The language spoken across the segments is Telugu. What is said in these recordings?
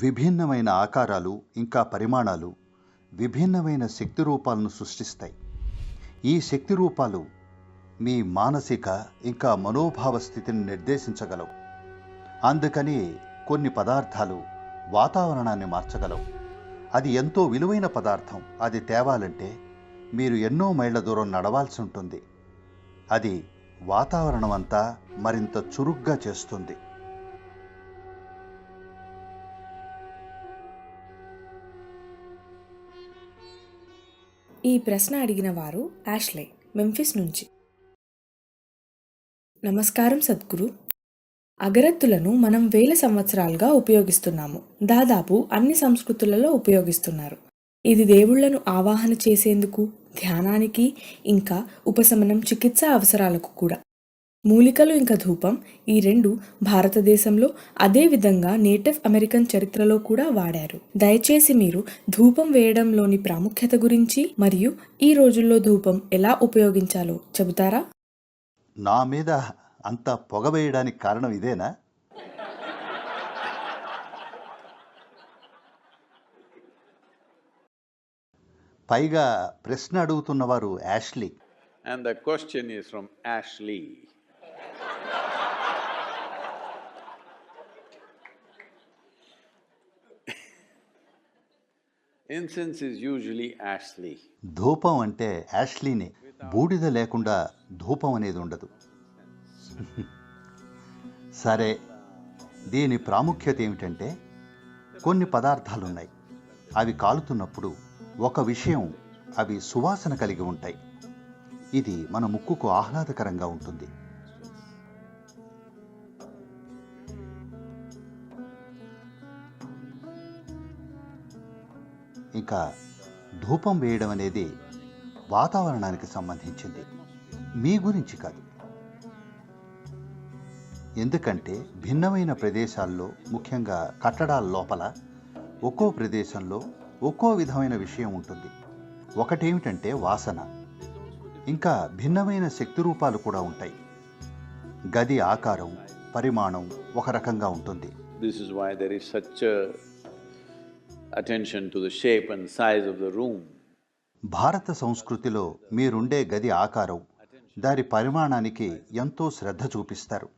విభిన్నమైన ఆకారాలు ఇంకా పరిమాణాలు విభిన్నమైన శక్తి రూపాలను సృష్టిస్తాయి. ఈ శక్తి రూపాలు మీ మానసిక ఇంకా మనోభావ స్థితిని నిర్దేశించగలవు. అందుకని కొన్ని పదార్థాలు వాతావరణాన్ని మార్చగలవు. అది ఎంతో విలువైన పదార్థం. అది తేవాలంటే మీరు ఎన్నో మైళ్ళ దూరం నడవాల్సి ఉంటుంది. అది వాతావరణం అంతా మరింత చురుగ్గా చేస్తుంది. ఈ ప్రశ్న అడిగిన వారు యాష్లే, మెంఫిస్ నుంచి. నమస్కారం సద్గురు. అగరత్తులను మనం వేల సంవత్సరాలుగా ఉపయోగిస్తున్నాము. దాదాపు అన్ని సంస్కృతులలో ఉపయోగిస్తున్నారు. ఇది దేవుళ్లను ఆవాహన చేసేందుకు, ధ్యానానికి, ఇంకా ఉపశమనం, చికిత్స అవసరాలకు కూడా. మూలికలు ఇంకా ధూపం, ఈ రెండు భారతదేశంలో అదే విధంగా నేటివ్ అమెరికన్ చరిత్రలో కూడా వాడారు. దయచేసి మీరు ధూపం వేయడంలోని ప్రాముఖ్యత గురించి మరియు ఈ రోజుల్లో ధూపం ఎలా ఉపయోగించాలో చెబుతారా? నా మీద అంత పొగ వేయడానికి కారణం ఇదేనా? పైగా ప్రశ్న అడుగుతున్నవారు Ashley. And the question is from Ashley. Incense is usually Ashley. ధూపం అంటే యాష్లీనే. బూడిద లేకుండా ధూపం అనేది ఉండదు. సరే, దీని ప్రాముఖ్యత ఏమిటంటే కొన్ని పదార్థాలున్నాయి. అవి కాలుతున్నప్పుడు ఒక విషయం, అవి సువాసన కలిగి ఉంటాయి. ఇది మన ముక్కుకు ఆహ్లాదకరంగా ఉంటుంది. ఇంకా ధూపం వేయడం అనేది వాతావరణానికి సంబంధించింది, మీ గురించి కాదు. ఎందుకంటే భిన్నమైన ప్రదేశాల్లో, ముఖ్యంగా కట్టడాల లోపల ఒక్కో ప్రదేశంలో ఒక్కో విధమైన విషయం ఉంటుంది. ఒకటేమిటంటే వాసన. ఇంకా భిన్నమైన శక్తి రూపాలు కూడా ఉంటాయి. గది ఆకారం, పరిమాణం ఒక రకంగా ఉంటుంది. This is why there is such a attention to the shape and size of the room. భారత సంస్కృతిలో మీరుండే గది ఆకారం, దాని పరిమాణానికి ఎంతో శ్రద్ధ చూపిస్తారు.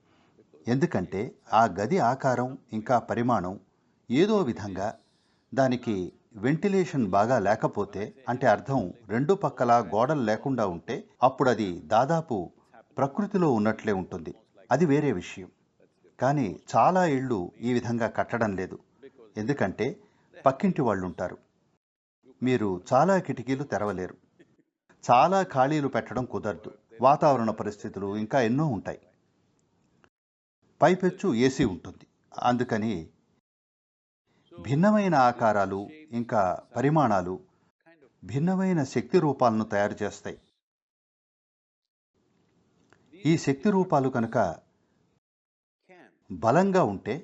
ఎందుకంటే ఆ గది ఆకారం ఇంకా పరిమాణం ఏదో విధంగా, దానికి వెంటిలేషన్ బాగా లేకపోతే, అంటే అర్థం రెండు పక్కల గోడలు లేకుండా ఉంటే, అప్పుడు అది దాదాపు ప్రకృతిలో ఉన్నట్లే ఉంటుంది. అది వేరే విషయం. కానీ చాలా ఇళ్ళు ఈ విధంగా కట్టడం లేదు. ఎందుకంటే పక్కింటి వాళ్ళు ఉంటారు. మీరు చాలా కిటికీలు తెరవలేరు. చాలా ఖాళీలు పెట్టడం కుదరదు. వాతావరణ పరిస్థితులు ఇంకా ఎన్నో ఉంటాయి. పైపెచ్చు ఏసీ ఉంటుంది. అందుకని భిన్నమైన ఆకారాలు ఇంకా పరిమాణాలు భిన్నమైన శక్తి రూపాలను తయారు చేస్తాయి. ఈ శక్తి రూపాలు కనుక బలంగా ఉంటే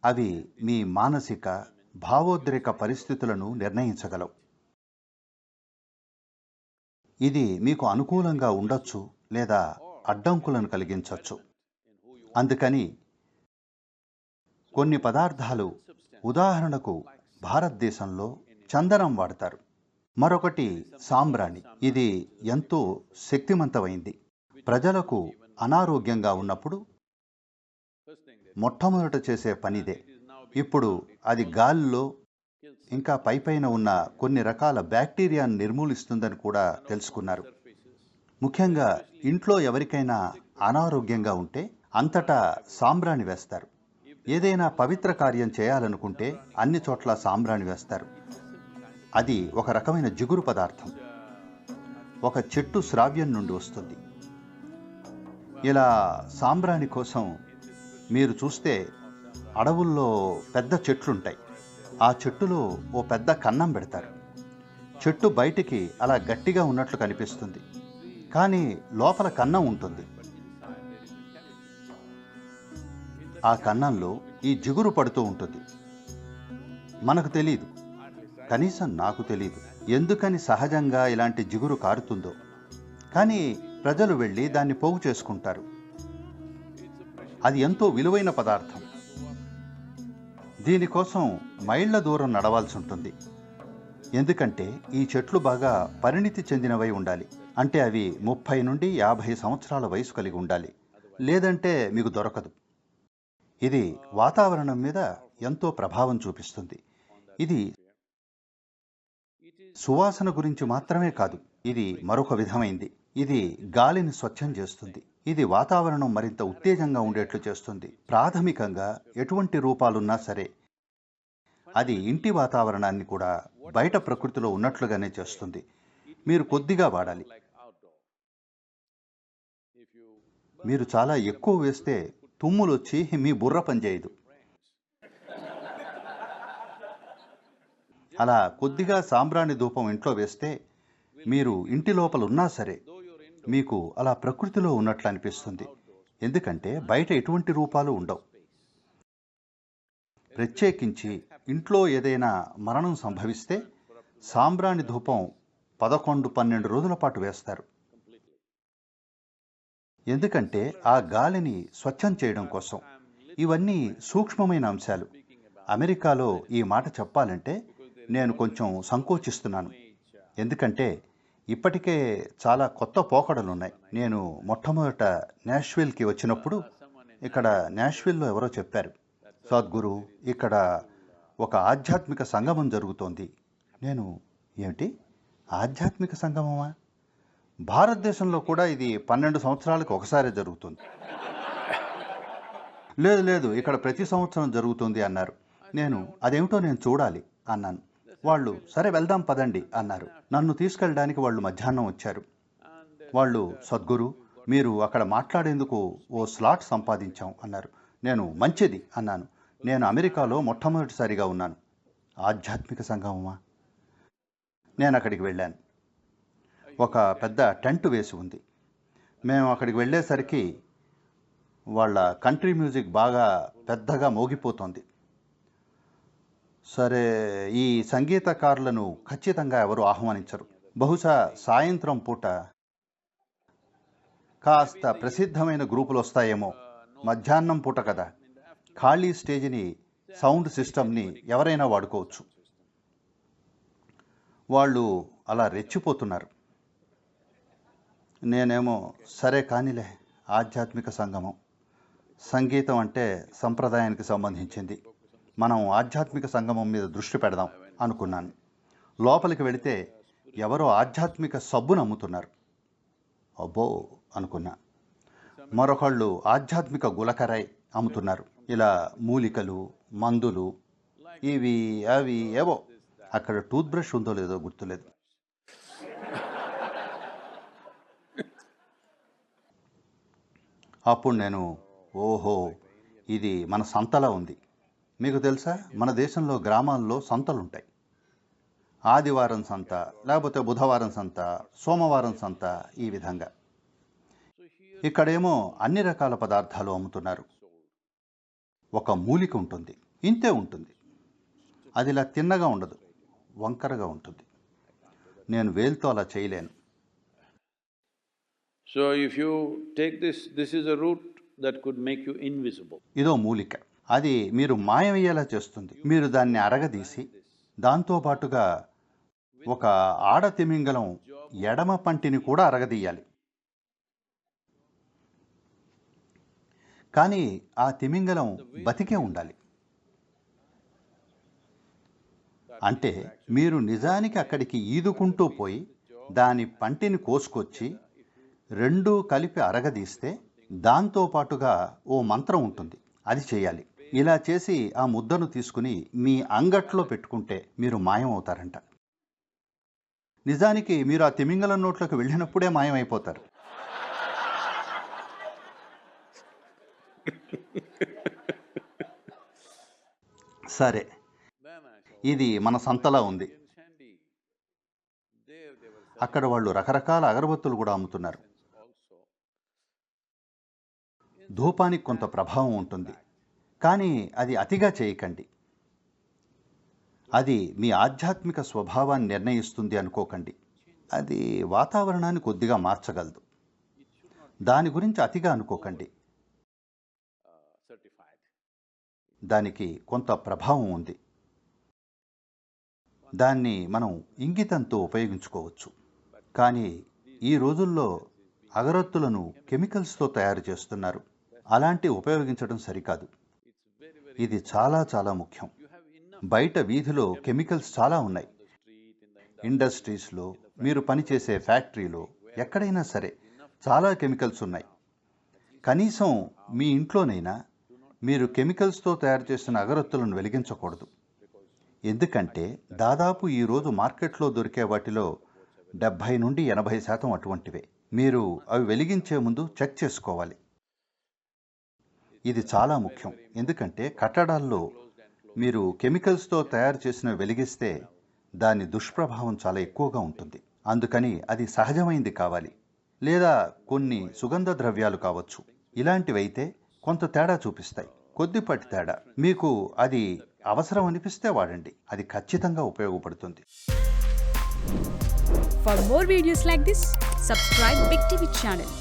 అవి మీ మానసిక, భావోద్రేక పరిస్థితులను నిర్ణయించగలవు. ఇది మీకు అనుకూలంగా ఉండొచ్చు లేదా అడ్డంకులను కలిగించవచ్చు. అందుకని కొన్ని పదార్థాలు, ఉదాహరణకు భారతదేశంలో చందనం వాడతారు. మరొకటి సాంబ్రాణి. ఇది ఎంతో శక్తివంతమైంది. ప్రజలకు అనారోగ్యంగా ఉన్నప్పుడు మొట్టమొదట చేసే పనిదే. ఇప్పుడు అది గాలిలో ఇంకా పైపైన ఉన్న కొన్ని రకాల బ్యాక్టీరియాను నిర్మూలిస్తుందని కూడా తెలుసుకున్నారు. ముఖ్యంగా ఇంట్లో ఎవరికైనా అనారోగ్యంగా ఉంటే అంతటా సాంబ్రాణి వేస్తారు. ఏదైనా పవిత్ర కార్యం చేయాలనుకుంటే అన్ని చోట్ల సాంబ్రాణి వేస్తారు. అది ఒక రకమైన జిగురు పదార్థం. ఒక చెట్టు శ్రావ్యం నుండి వస్తుంది. ఇలా సాంబ్రాణి కోసం మీరు చూస్తే అడవుల్లో పెద్ద చెట్లుంటాయి. ఆ చెట్టులో ఓ పెద్ద కన్నం పెడతారు. చెట్టు బయటికి అలా గట్టిగా ఉన్నట్లు కనిపిస్తుంది, కానీ లోపల కన్నం ఉంటుంది. ఆ కన్నంలో ఈ జిగురు పడుతూ ఉంటుంది. మనకు తెలీదు, కనీసం నాకు తెలీదు ఎందుకని సహజంగా ఇలాంటి జిగురు కారుతుందో. కానీ ప్రజలు వెళ్ళి దాన్ని పోగు చేసుకుంటారు. అది ఎంతో విలువైన పదార్థం. దీనికోసం మైళ్ళ దూరం నడవాల్సి ఉంటుంది. ఎందుకంటే ఈ చెట్లు బాగా పరిణితి చెందినవై ఉండాలి. అంటే అవి 30 నుండి 50 సంవత్సరాల వయసు కలిగి ఉండాలి. లేదంటే మీకు దొరకదు. ఇది వాతావరణం మీద ఎంతో ప్రభావం చూపిస్తుంది. ఇది సువాసన గురించి మాత్రమే కాదు, ఇది మరొక విధమైంది. ఇది గాలిని స్వచ్ఛం చేస్తుంది. ఇది వాతావరణం మరింత ఉత్తేజంగా ఉండేట్లు చేస్తుంది. ప్రాథమికంగా ఎటువంటి రూపాలున్నా సరే అది ఇంటి వాతావరణాన్ని కూడా బయట ప్రకృతిలో ఉన్నట్లుగానే చేస్తుంది. మీరు కొద్దిగా వాడాలి. మీరు చాలా ఎక్కువ వేస్తే తుమ్ములొచ్చి మీ బుర్ర పనిచేయదు. అలా కొద్దిగా సాంబ్రాణి ధూపం ఇంట్లో వేస్తే మీరు ఇంటి లోపల ఉన్నా సరే మీకు అలా ప్రకృతిలో ఉన్నట్లు అనిపిస్తుంది. ఎందుకంటే బయట ఎటువంటి రూపాలు ఉండవు. ప్రత్యేకించి ఇంట్లో ఏదైనా మరణం సంభవిస్తే సాంబ్రాణి ధూపం 11-12 రోజుల పాటు వేస్తారు. ఎందుకంటే ఆ గాలిని స్వచ్ఛం చేయడం కోసం. ఇవన్నీ సూక్ష్మమైన అంశాలు. అమెరికాలో ఈ మాట చెప్పాలంటే నేను కొంచెం సంకోచిస్తున్నాను. ఎందుకంటే ఇప్పటికే చాలా కొత్త పోకడలున్నాయి. నేను మొట్టమొదట నాష్విల్కి వచ్చినప్పుడు ఇక్కడ నాష్విల్లో ఎవరో చెప్పారు, సద్గురు ఇక్కడ ఒక ఆధ్యాత్మిక సంగమం జరుగుతోంది. నేను ఏమిటి ఆధ్యాత్మిక సంగమమా? భారతదేశంలో కూడా ఇది 12 సంవత్సరాలకు ఒకసారి జరుగుతుంది. లేదు లేదు ఇక్కడ ప్రతి సంవత్సరం జరుగుతుంది అన్నారు. అదేమిటో నేను చూడాలి అన్నాను. వాళ్ళు సరే వెళ్దాం పదండి అన్నారు. నన్ను తీసుకెళ్ళడానికి వాళ్ళు మధ్యాహ్నం వచ్చారు. వాళ్ళు సద్గురు మీరు అక్కడ మాట్లాడేందుకు ఓ స్లాట్ సంపాదించాం అన్నారు. మంచిది అన్నాను. నేను అమెరికాలో మొట్టమొదటిసారిగా ఉన్నాను. ఆధ్యాత్మిక సంగమమా? నేను అక్కడికి వెళ్ళాను. ఒక పెద్ద టెంట్ వేసి ఉంది. మేము అక్కడికి వెళ్ళేసరికి వాళ్ళ కంట్రీ మ్యూజిక్ బాగా పెద్దగా మోగిపోతోంది. సరే ఈ సంగీతకారులను ఖచ్చితంగా ఎవరు ఆహ్వానించరు. బహుశా సాయంత్రం పూట కాస్త ప్రసిద్ధమైన గ్రూపులు వస్తాయేమో. మధ్యాహ్నం పూట కదా, ఖాళీ స్టేజిని సౌండ్ సిస్టమ్ని ఎవరైనా వాడుకోవచ్చు. వాళ్ళు అలా రెచ్చిపోతున్నారు. నేనేమో సరే కానిలే, ఆధ్యాత్మిక సంగమం, సంగీతం అంటే సంప్రదాయానికి సంబంధించింది, మనం ఆధ్యాత్మిక సంగమం మీద దృష్టి పెడదాం అనుకున్నాను. లోపలికి వెళితే ఎవరో ఆధ్యాత్మిక సబ్బును అమ్ముతున్నారు. అబ్బో అనుకున్నా. మరొకళ్ళు ఆధ్యాత్మిక గులకరాయ్ అమ్ముతున్నారు. ఇలా మూలికలు, మందులు, ఇవి అవి ఏవో. అక్కడ టూత్ బ్రష్ ఉందో లేదో గుర్తులేదు. అప్పుడు ఓహో ఇది మన సంతలా ఉంది. మీకు తెలుసా, మన దేశంలో గ్రామాల్లో సంతలుంటాయి. ఆదివారం సంత, లేకపోతే బుధవారం సంత, సోమవారం సంత, ఈ విధంగా. ఇక్కడేమో అన్ని రకాల పదార్థాలు అమ్ముతున్నారు. ఒక మూలిక ఉంటుంది, ఇంతే ఉంటుంది. అది ఇలా తిన్నగా ఉండదు, వంకరగా ఉంటుంది. నేను వేలుతో అలా చేయలేను. So if you take this is a root that could make you invisible. ఇదో మూలిక. అది మీరు మాయమయ్యేలా చేస్తుంది. మీరు దాన్ని అరగదీసి దాంతో పాటుగా ఒక ఆడ తిమింగలం ఎడమ పంటిని కూడా అరగదీయాలి. కానీ ఆ తిమింగలం బతికే ఉండాలి. అంటే మీరు నిజానికి అక్కడికి ఈదుకుంటూ పోయి దాని పంటిని కోసుకొచ్చి రెండూ కలిపి అరగదీస్తే దాంతో పాటుగా ఓ మంత్రం ఉంటుంది, అది చేయాలి. ఇలా చేసి ఆ ముద్దను తీసుకుని మీ అంగట్లో పెట్టుకుంటే మీరు మాయం అవుతారంట. నిజానికి మీరు ఆ తిమింగలం నోట్లోకి వెళ్ళినప్పుడే మాయమైపోతారు. సరే, ఇది మన సంతలా ఉంది. అక్కడ వాళ్ళు రకరకాల అగరబత్తులు కూడా అమ్ముతున్నారు. ధూపానికి కొంత ప్రభావం ఉంటుంది, కానీ అది అతిగా చేయకండి. అది మీ ఆధ్యాత్మిక స్వభావాన్ని నిర్ణయిస్తుంది అనుకోకండి. అది వాతావరణాన్ని కొద్దిగా మార్చగలదు. దాని గురించి అతిగా అనుకోకండి. దానికి కొంత ప్రభావం ఉంది. దాన్ని మనం ఇంగితంతో ఉపయోగించుకోవచ్చు. కానీ ఈ రోజుల్లో అగరొత్తులను కెమికల్స్తో తయారు చేస్తున్నారు. అలాంటి ఉపయోగించడం సరికాదు. ఇది చాలా చాలా ముఖ్యం. బయట వీధిలో కెమికల్స్ చాలా ఉన్నాయి. ఇండస్ట్రీస్లో, మీరు పనిచేసే ఫ్యాక్టరీలో, ఎక్కడైనా సరే చాలా కెమికల్స్ ఉన్నాయి. కనీసం మీ ఇంట్లోనైనా మీరు కెమికల్స్తో తయారు చేసిన అగరొత్తులను వెలిగించకూడదు. ఎందుకంటే దాదాపు ఈరోజు మార్కెట్లో దొరికే వాటిలో 70 నుండి 80% అటువంటివే. మీరు అవి వెలిగించే ముందు చెక్ చేసుకోవాలి. ఇది చాలా ముఖ్యం. ఎందుకంటే కట్టడాల్లో మీరు కెమికల్స్తో తయారు చేసినవి వెలిగిస్తే దాని దుష్ప్రభావం చాలా ఎక్కువగా ఉంటుంది. అందుకని అది సహజమైంది కావాలి, లేదా కొన్ని సుగంధ ద్రవ్యాలు కావచ్చు. ఇలాంటివైతే కొంత తేడా చూపిస్తాయి, కొద్దిపాటి తేడా. మీకు అది అవసరం అనిపిస్తే వాడండి, అది ఖచ్చితంగా ఉపయోగపడుతుంది. For more videos like this, subscribe Big TV channel.